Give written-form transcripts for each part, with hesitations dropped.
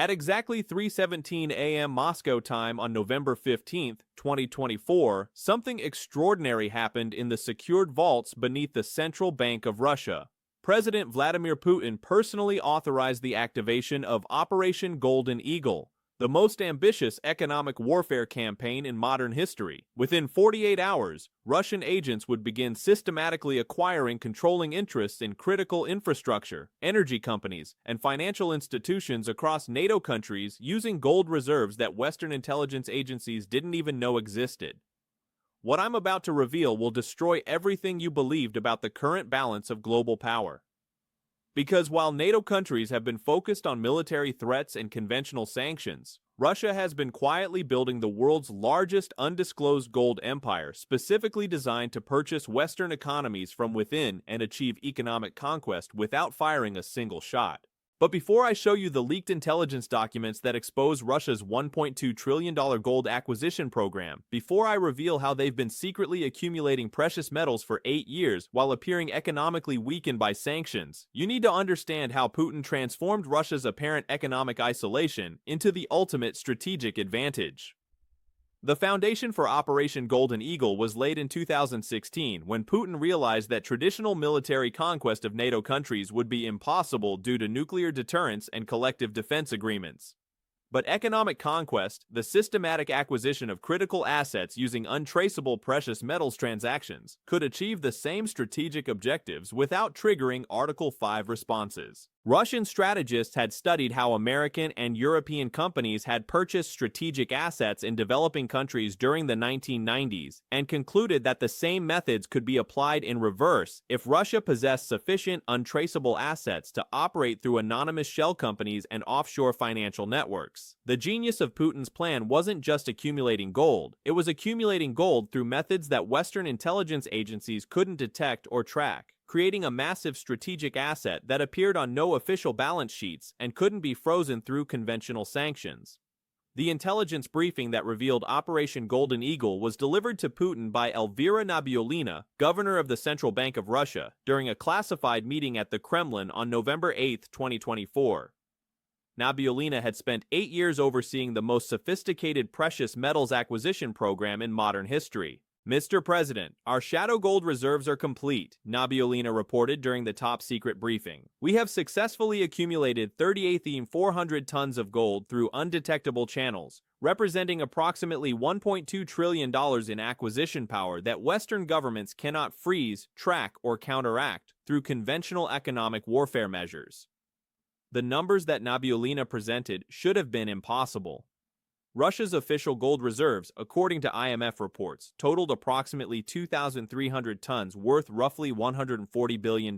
At exactly 3:17 a.m. Moscow time on November 15, 2024, something extraordinary happened in the secured vaults beneath the Central Bank of Russia. President Vladimir Putin personally authorized the activation of Operation Golden Eagle, the most ambitious economic warfare campaign in modern history. Within 48 hours, Russian agents would begin systematically acquiring controlling interests in critical infrastructure, energy companies, and financial institutions across NATO countries using gold reserves that Western intelligence agencies didn't even know existed. What I'm about to reveal will destroy everything you believed about the current balance of global power. Because while NATO countries have been focused on military threats and conventional sanctions, Russia has been quietly building the world's largest undisclosed gold empire, specifically designed to purchase Western economies from within and achieve economic conquest without firing a single shot. But before I show you the leaked intelligence documents that expose Russia's $1.2 trillion gold acquisition program, before I reveal how they've been secretly accumulating precious metals for 8 years while appearing economically weakened by sanctions, you need to understand how Putin transformed Russia's apparent economic isolation into the ultimate strategic advantage. The foundation for Operation Golden Eagle was laid in 2016 when Putin realized that traditional military conquest of NATO countries would be impossible due to nuclear deterrence and collective defense agreements. But economic conquest, the systematic acquisition of critical assets using untraceable precious metals transactions, could achieve the same strategic objectives without triggering Article 5 responses. Russian strategists had studied how American and European companies had purchased strategic assets in developing countries during the 1990s and concluded that the same methods could be applied in reverse if Russia possessed sufficient untraceable assets to operate through anonymous shell companies and offshore financial networks. The genius of Putin's plan wasn't just accumulating gold, it was accumulating gold through methods that Western intelligence agencies couldn't detect or track, creating a massive strategic asset that appeared on no official balance sheets and couldn't be frozen through conventional sanctions. The intelligence briefing that revealed Operation Golden Eagle was delivered to Putin by Elvira Nabiullina, governor of the Central Bank of Russia, during a classified meeting at the Kremlin on November 8, 2024. Nabiullina had spent 8 years overseeing the most sophisticated precious metals acquisition program in modern history. Mr. President, our shadow gold reserves are complete, Nabiullina reported during the top-secret briefing. We have successfully accumulated 38,400 tons of gold through undetectable channels, representing approximately $1.2 trillion in acquisition power that Western governments cannot freeze, track, or counteract through conventional economic warfare measures. The numbers that Nabiullina presented should have been impossible. Russia's official gold reserves, according to IMF reports, totaled approximately 2,300 tons worth roughly $140 billion.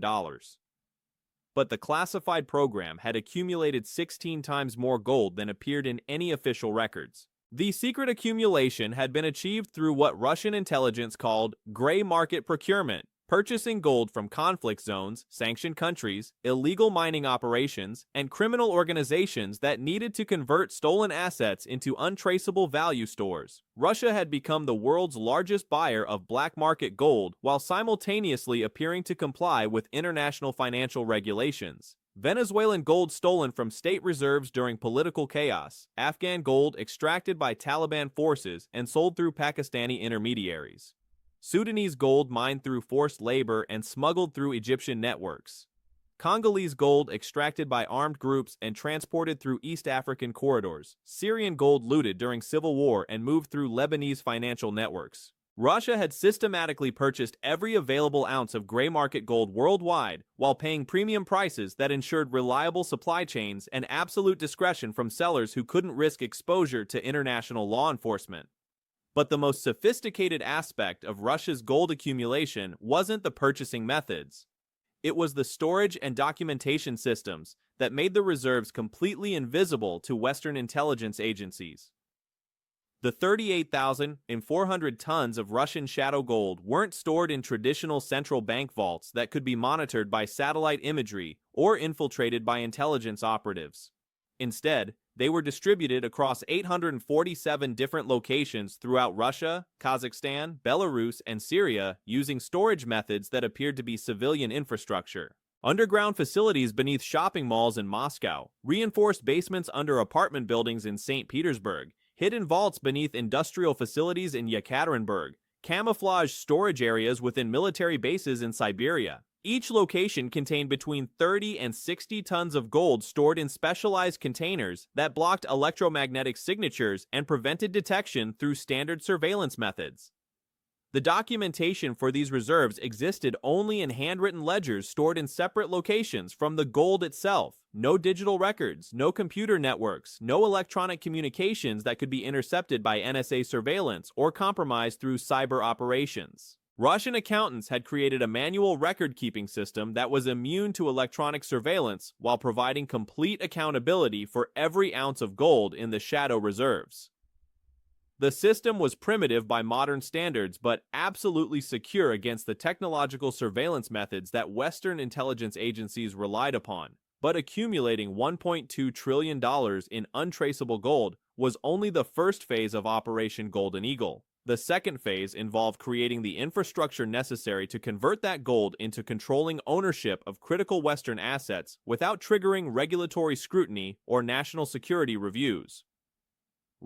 But the classified program had accumulated 16 times more gold than appeared in any official records. The secret accumulation had been achieved through what Russian intelligence called gray market procurement, purchasing gold from conflict zones, sanctioned countries, illegal mining operations, and criminal organizations that needed to convert stolen assets into untraceable value stores. Russia had become the world's largest buyer of black market gold while simultaneously appearing to comply with international financial regulations. Venezuelan gold stolen from state reserves during political chaos, Afghan gold extracted by Taliban forces and sold through Pakistani intermediaries. Sudanese gold mined through forced labor and smuggled through Egyptian networks. Congolese gold extracted by armed groups and transported through East African corridors. Syrian gold looted during civil war and moved through Lebanese financial networks. Russia had systematically purchased every available ounce of gray market gold worldwide while paying premium prices that ensured reliable supply chains and absolute discretion from sellers who couldn't risk exposure to international law enforcement. But the most sophisticated aspect of Russia's gold accumulation wasn't the purchasing methods. It was the storage and documentation systems that made the reserves completely invisible to Western intelligence agencies. The 38,400 tons of Russian shadow gold weren't stored in traditional central bank vaults that could be monitored by satellite imagery or infiltrated by intelligence operatives. Instead, they were distributed across 847 different locations throughout Russia, Kazakhstan, Belarus, and Syria using storage methods that appeared to be civilian infrastructure. Underground facilities beneath shopping malls in Moscow, reinforced basements under apartment buildings in St. Petersburg, hidden vaults beneath industrial facilities in Yekaterinburg, camouflage storage areas within military bases in Siberia. Each location contained between 30 and 60 tons of gold stored in specialized containers that blocked electromagnetic signatures and prevented detection through standard surveillance methods. The documentation for these reserves existed only in handwritten ledgers stored in separate locations from the gold itself. No digital records, no computer networks, no electronic communications that could be intercepted by NSA surveillance or compromised through cyber operations. Russian accountants had created a manual record-keeping system that was immune to electronic surveillance while providing complete accountability for every ounce of gold in the shadow reserves. The system was primitive by modern standards, but absolutely secure against the technological surveillance methods that Western intelligence agencies relied upon. But accumulating $1.2 trillion in untraceable gold was only the first phase of Operation Golden Eagle. The second phase involved creating the infrastructure necessary to convert that gold into controlling ownership of critical Western assets without triggering regulatory scrutiny or national security reviews.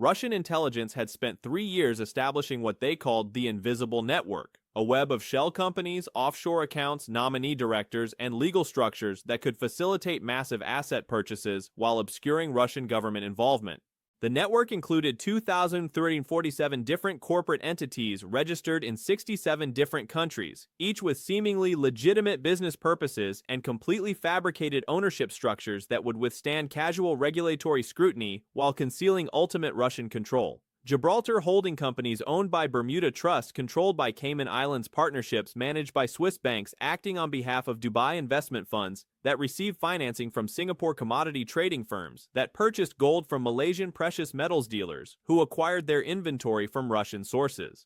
Russian intelligence had spent 3 years establishing what they called the Invisible Network, a web of shell companies, offshore accounts, nominee directors, and legal structures that could facilitate massive asset purchases while obscuring Russian government involvement. The network included 2,347 different corporate entities registered in 67 different countries, each with seemingly legitimate business purposes and completely fabricated ownership structures that would withstand casual regulatory scrutiny while concealing ultimate Russian control. Gibraltar holding companies owned by Bermuda Trust controlled by Cayman Islands partnerships managed by Swiss banks acting on behalf of Dubai investment funds that received financing from Singapore commodity trading firms that purchased gold from Malaysian precious metals dealers who acquired their inventory from Russian sources.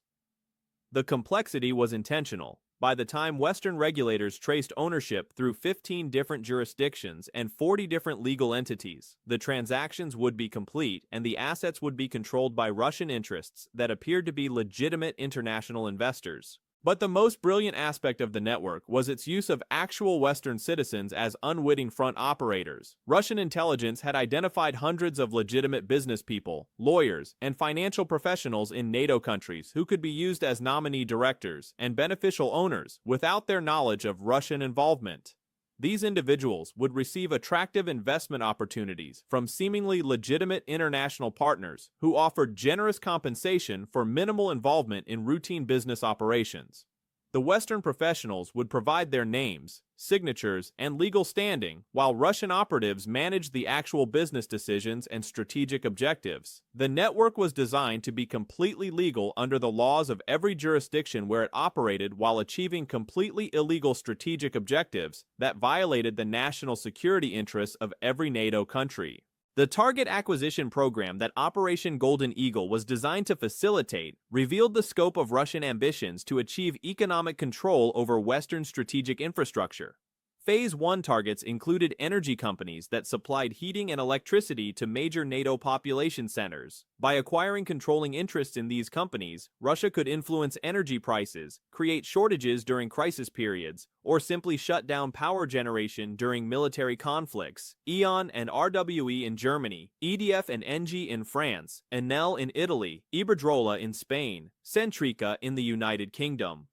The complexity was intentional. By the time Western regulators traced ownership through 15 different jurisdictions and 40 different legal entities, the transactions would be complete and the assets would be controlled by Russian interests that appeared to be legitimate international investors. But the most brilliant aspect of the network was its use of actual Western citizens as unwitting front operators. Russian intelligence had identified hundreds of legitimate business people, lawyers, and financial professionals in NATO countries who could be used as nominee directors and beneficial owners without their knowledge of Russian involvement. These individuals would receive attractive investment opportunities from seemingly legitimate international partners who offered generous compensation for minimal involvement in routine business operations. The Western professionals would provide their names, signatures, and legal standing, while Russian operatives managed the actual business decisions and strategic objectives. The network was designed to be completely legal under the laws of every jurisdiction where it operated while achieving completely illegal strategic objectives that violated the national security interests of every NATO country. The target acquisition program that Operation Golden Eagle was designed to facilitate revealed the scope of Russian ambitions to achieve economic control over Western strategic infrastructure. Phase 1 targets included energy companies that supplied heating and electricity to major NATO population centers. By acquiring controlling interests in these companies, Russia could influence energy prices, create shortages during crisis periods, or simply shut down power generation during military conflicts. EON and RWE in Germany, EDF and ENGIE in France, Enel in Italy, Iberdrola in Spain, Centrica in the United Kingdom.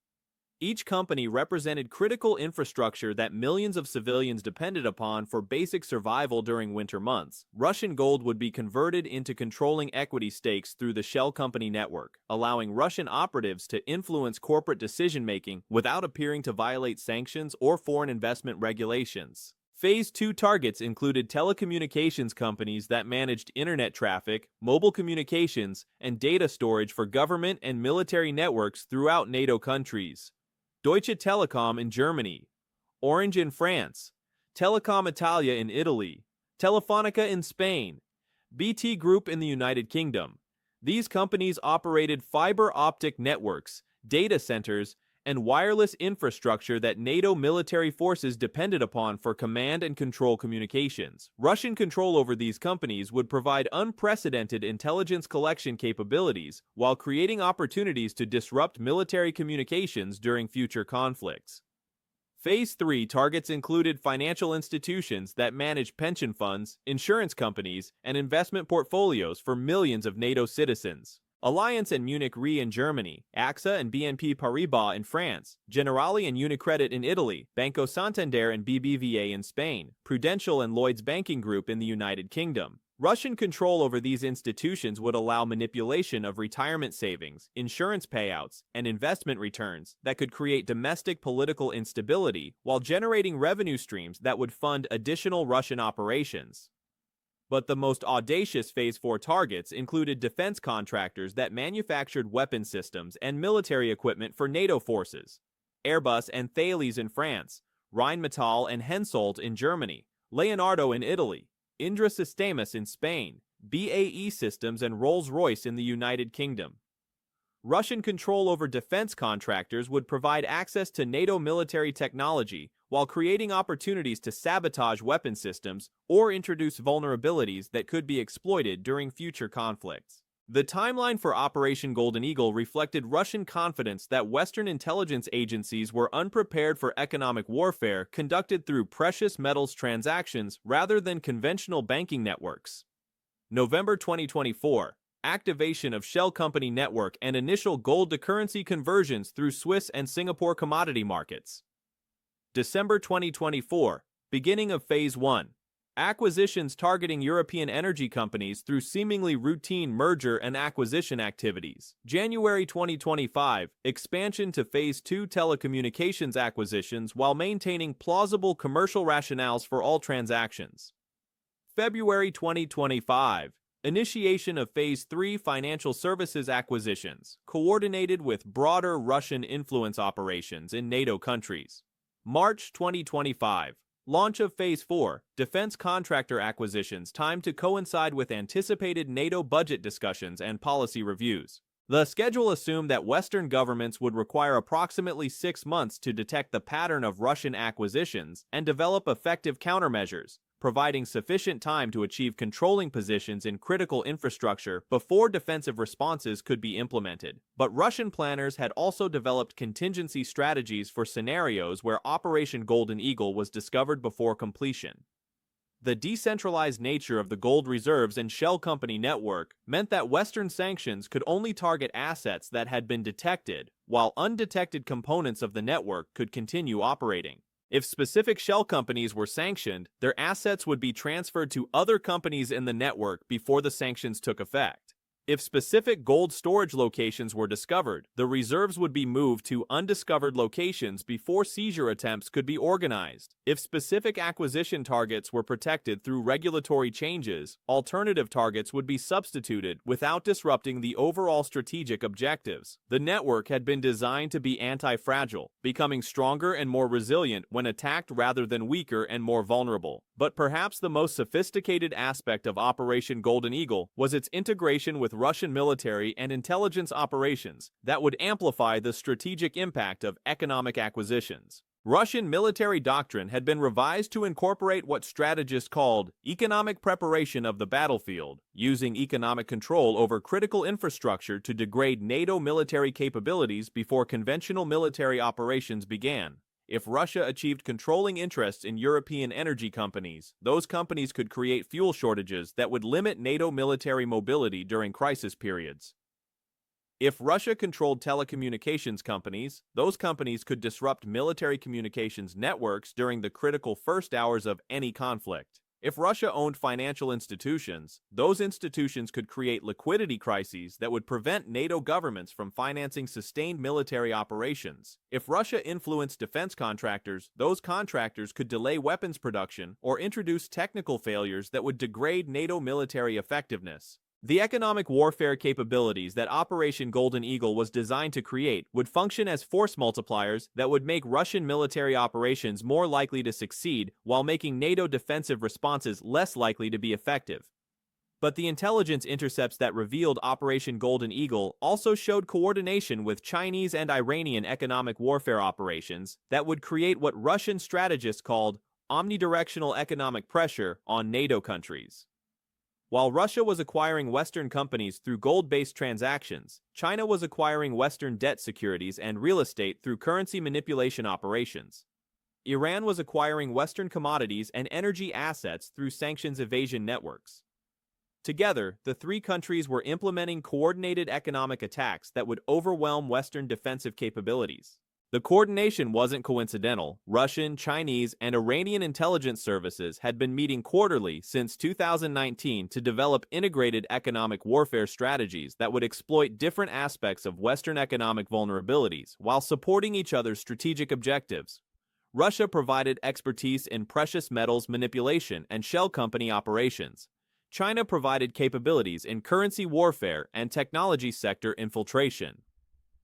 Each company represented critical infrastructure that millions of civilians depended upon for basic survival during winter months. Russian gold would be converted into controlling equity stakes through the shell company network, allowing Russian operatives to influence corporate decision-making without appearing to violate sanctions or foreign investment regulations. Phase 2 targets included telecommunications companies that managed internet traffic, mobile communications, and data storage for government and military networks throughout NATO countries. Deutsche Telekom in Germany, Orange in France, Telecom Italia in Italy, Telefonica in Spain, BT Group in the United Kingdom. These companies operated fiber optic networks, data centers, and wireless infrastructure that NATO military forces depended upon for command and control communications. Russian control over these companies would provide unprecedented intelligence collection capabilities while creating opportunities to disrupt military communications during future conflicts. Phase 3 targets included financial institutions that manage pension funds, insurance companies, and investment portfolios for millions of NATO citizens. Allianz and Munich Re in Germany, AXA and BNP Paribas in France, Generali and Unicredit in Italy, Banco Santander and BBVA in Spain, Prudential and Lloyds Banking Group in the United Kingdom. Russian control over these institutions would allow manipulation of retirement savings, insurance payouts, and investment returns that could create domestic political instability while generating revenue streams that would fund additional Russian operations. But the most audacious Phase 4 targets included defense contractors that manufactured weapon systems and military equipment for NATO forces. Airbus and Thales in France, Rheinmetall and Hensoldt in Germany, Leonardo in Italy, Indra Sistemas in Spain, BAE Systems and Rolls-Royce in the United Kingdom. Russian control over defense contractors would provide access to NATO military technology while creating opportunities to sabotage weapon systems or introduce vulnerabilities that could be exploited during future conflicts. The timeline for Operation Golden Eagle reflected Russian confidence that Western intelligence agencies were unprepared for economic warfare conducted through precious metals transactions rather than conventional banking networks. November 2024. Activation of shell company network and initial gold-to-currency conversions through Swiss and Singapore commodity markets. December 2024. Beginning of Phase 1. Acquisitions targeting European energy companies through seemingly routine merger and acquisition activities. January 2025, expansion to Phase 2 telecommunications acquisitions while maintaining plausible commercial rationales for all transactions. February 2025, initiation of Phase 3 financial services acquisitions, coordinated with broader Russian influence operations in NATO countries. March 2025. Launch of Phase 4, defense contractor acquisitions timed to coincide with anticipated NATO budget discussions and policy reviews. The schedule assumed that Western governments would require approximately 6 months to detect the pattern of Russian acquisitions and develop effective countermeasures, providing sufficient time to achieve controlling positions in critical infrastructure before defensive responses could be implemented. But Russian planners had also developed contingency strategies for scenarios where Operation Golden Eagle was discovered before completion. The decentralized nature of the gold reserves and shell company network meant that Western sanctions could only target assets that had been detected, while undetected components of the network could continue operating. If specific shell companies were sanctioned, their assets would be transferred to other companies in the network before the sanctions took effect. If specific gold storage locations were discovered, the reserves would be moved to undiscovered locations before seizure attempts could be organized. If specific acquisition targets were protected through regulatory changes, alternative targets would be substituted without disrupting the overall strategic objectives. The network had been designed to be anti-fragile, becoming stronger and more resilient when attacked rather than weaker and more vulnerable. But perhaps the most sophisticated aspect of Operation Golden Eagle was its integration with Russian military and intelligence operations that would amplify the strategic impact of economic acquisitions. Russian military doctrine had been revised to incorporate what strategists called economic preparation of the battlefield, using economic control over critical infrastructure to degrade NATO military capabilities before conventional military operations began. If Russia achieved controlling interests in European energy companies, those companies could create fuel shortages that would limit NATO military mobility during crisis periods. If Russia controlled telecommunications companies, those companies could disrupt military communications networks during the critical first hours of any conflict. If Russia owned financial institutions, those institutions could create liquidity crises that would prevent NATO governments from financing sustained military operations. If Russia influenced defense contractors, those contractors could delay weapons production or introduce technical failures that would degrade NATO military effectiveness. The economic warfare capabilities that Operation Golden Eagle was designed to create would function as force multipliers that would make Russian military operations more likely to succeed while making NATO defensive responses less likely to be effective. But the intelligence intercepts that revealed Operation Golden Eagle also showed coordination with Chinese and Iranian economic warfare operations that would create what Russian strategists called omnidirectional economic pressure on NATO countries. While Russia was acquiring Western companies through gold-based transactions, China was acquiring Western debt securities and real estate through currency manipulation operations. Iran was acquiring Western commodities and energy assets through sanctions evasion networks. Together, the three countries were implementing coordinated economic attacks that would overwhelm Western defensive capabilities. The coordination wasn't coincidental. Russian, Chinese, and Iranian intelligence services had been meeting quarterly since 2019 to develop integrated economic warfare strategies that would exploit different aspects of Western economic vulnerabilities while supporting each other's strategic objectives. Russia provided expertise in precious metals manipulation and shell company operations. China provided capabilities in currency warfare and technology sector infiltration.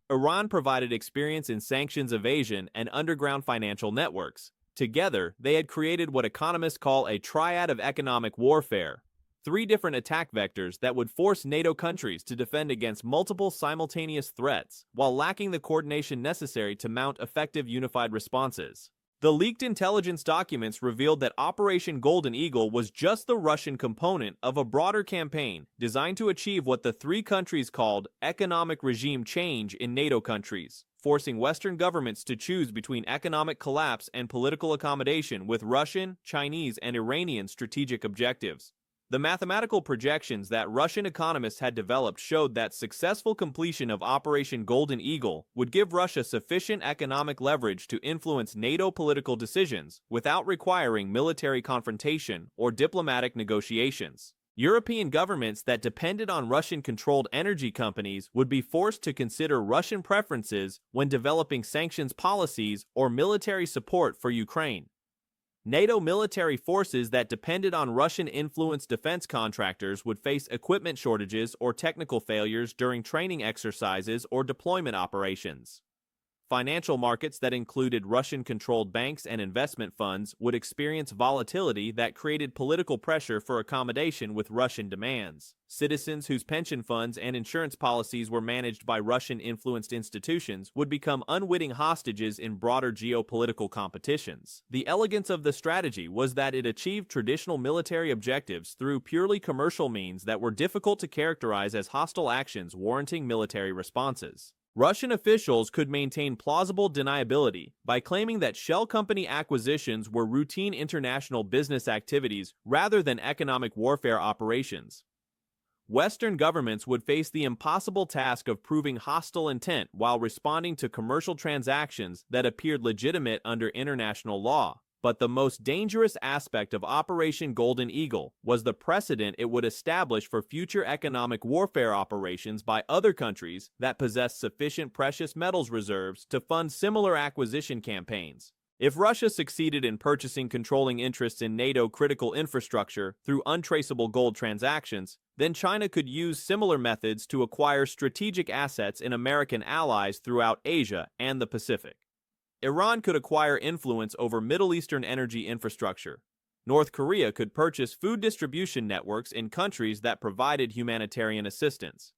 Iran provided experience in sanctions evasion and underground financial networks. Together, they had created what economists call a triad of economic warfare, three different attack vectors that would force NATO countries to defend against multiple simultaneous threats, while lacking the coordination necessary to mount effective unified responses. The leaked intelligence documents revealed that Operation Golden Eagle was just the Russian component of a broader campaign designed to achieve what the three countries called economic regime change in NATO countries, forcing Western governments to choose between economic collapse and political accommodation with Russian, Chinese, and Iranian strategic objectives. The mathematical projections that Russian economists had developed showed that successful completion of Operation Golden Eagle would give Russia sufficient economic leverage to influence NATO political decisions without requiring military confrontation or diplomatic negotiations. European governments that depended on Russian-controlled energy companies would be forced to consider Russian preferences when developing sanctions policies or military support for Ukraine. NATO military forces that depended on Russian-influenced defense contractors would face equipment shortages or technical failures during training exercises or deployment operations. Financial markets that included Russian-controlled banks and investment funds would experience volatility that created political pressure for accommodation with Russian demands. Citizens whose pension funds and insurance policies were managed by Russian-influenced institutions would become unwitting hostages in broader geopolitical competitions. The elegance of the strategy was that it achieved traditional military objectives through purely commercial means that were difficult to characterize as hostile actions warranting military responses. Russian officials could maintain plausible deniability by claiming that shell company acquisitions were routine international business activities rather than economic warfare operations. Western governments would face the impossible task of proving hostile intent while responding to commercial transactions that appeared legitimate under international law. But the most dangerous aspect of Operation Golden Eagle was the precedent it would establish for future economic warfare operations by other countries that possessed sufficient precious metals reserves to fund similar acquisition campaigns. If Russia succeeded in purchasing controlling interests in NATO critical infrastructure through untraceable gold transactions, then China could use similar methods to acquire strategic assets in American allies throughout Asia and the Pacific. Iran could acquire influence over Middle Eastern energy infrastructure. North Korea could purchase food distribution networks in countries that provided humanitarian assistance.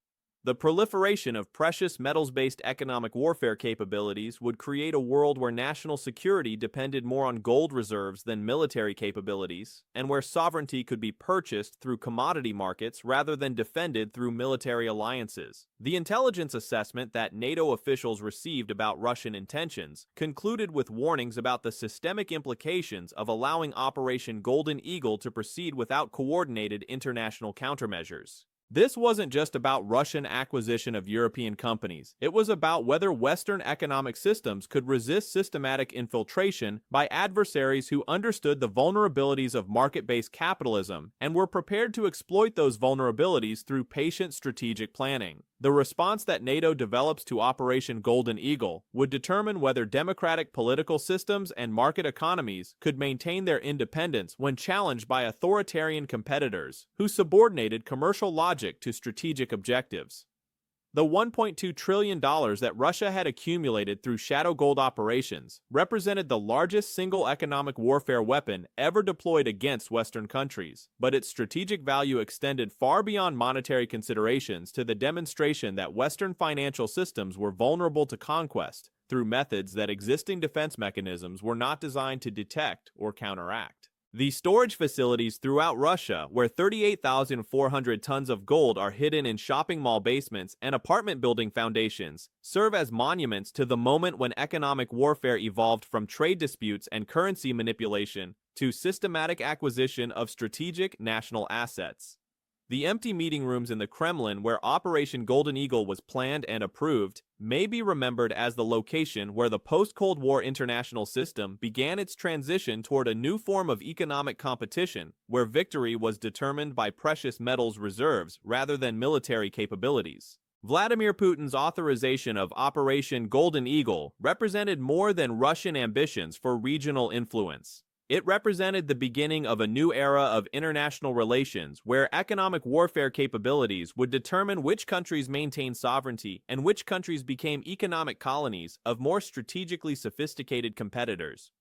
The proliferation of precious metals-based economic warfare capabilities would create a world where national security depended more on gold reserves than military capabilities, and where sovereignty could be purchased through commodity markets rather than defended through military alliances. The intelligence assessment that NATO officials received about Russian intentions concluded with warnings about the systemic implications of allowing Operation Golden Eagle to proceed without coordinated international countermeasures. This wasn't just about Russian acquisition of European companies. It was about whether Western economic systems could resist systematic infiltration by adversaries who understood the vulnerabilities of market-based capitalism and were prepared to exploit those vulnerabilities through patient strategic planning. The response that NATO develops to Operation Golden Eagle would determine whether democratic political systems and market economies could maintain their independence when challenged by authoritarian competitors who subordinated commercial logic to strategic objectives. The $1.2 trillion that Russia had accumulated through shadow gold operations represented the largest single economic warfare weapon ever deployed against Western countries, but its strategic value extended far beyond monetary considerations to the demonstration that Western financial systems were vulnerable to conquest through methods that existing defense mechanisms were not designed to detect or counteract. The storage facilities throughout Russia, where 38,400 tons of gold are hidden in shopping mall basements and apartment building foundations, serve as monuments to the moment when economic warfare evolved from trade disputes and currency manipulation to systematic acquisition of strategic national assets. The empty meeting rooms in the Kremlin where Operation Golden Eagle was planned and approved may be remembered as the location where the post-Cold War international system began its transition toward a new form of economic competition where victory was determined by precious metals reserves rather than military capabilities. Vladimir Putin's authorization of Operation Golden Eagle represented more than Russian ambitions for regional influence. It represented the beginning of a new era of international relations where economic warfare capabilities would determine which countries maintained sovereignty and which countries became economic colonies of more strategically sophisticated competitors.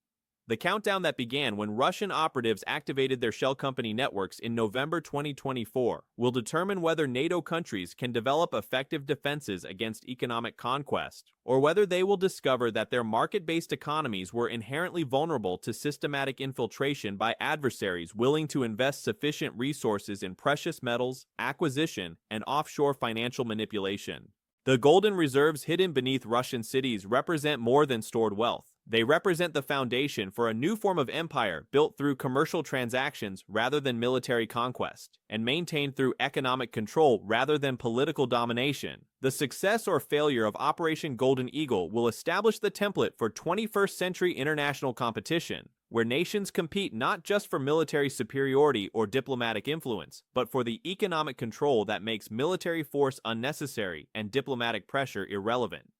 The countdown that began when Russian operatives activated their shell company networks in November 2024 will determine whether NATO countries can develop effective defenses against economic conquest, or whether they will discover that their market-based economies were inherently vulnerable to systematic infiltration by adversaries willing to invest sufficient resources in precious metals, acquisition, and offshore financial manipulation. The golden reserves hidden beneath Russian cities represent more than stored wealth. They represent the foundation for a new form of empire built through commercial transactions rather than military conquest, and maintained through economic control rather than political domination. The success or failure of Operation Golden Eagle will establish the template for 21st century international competition, where nations compete not just for military superiority or diplomatic influence, but for the economic control that makes military force unnecessary and diplomatic pressure irrelevant.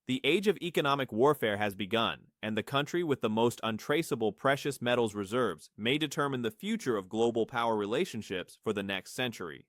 The age of economic warfare has begun, and the country with the most untraceable precious metals reserves may determine the future of global power relationships for the next century.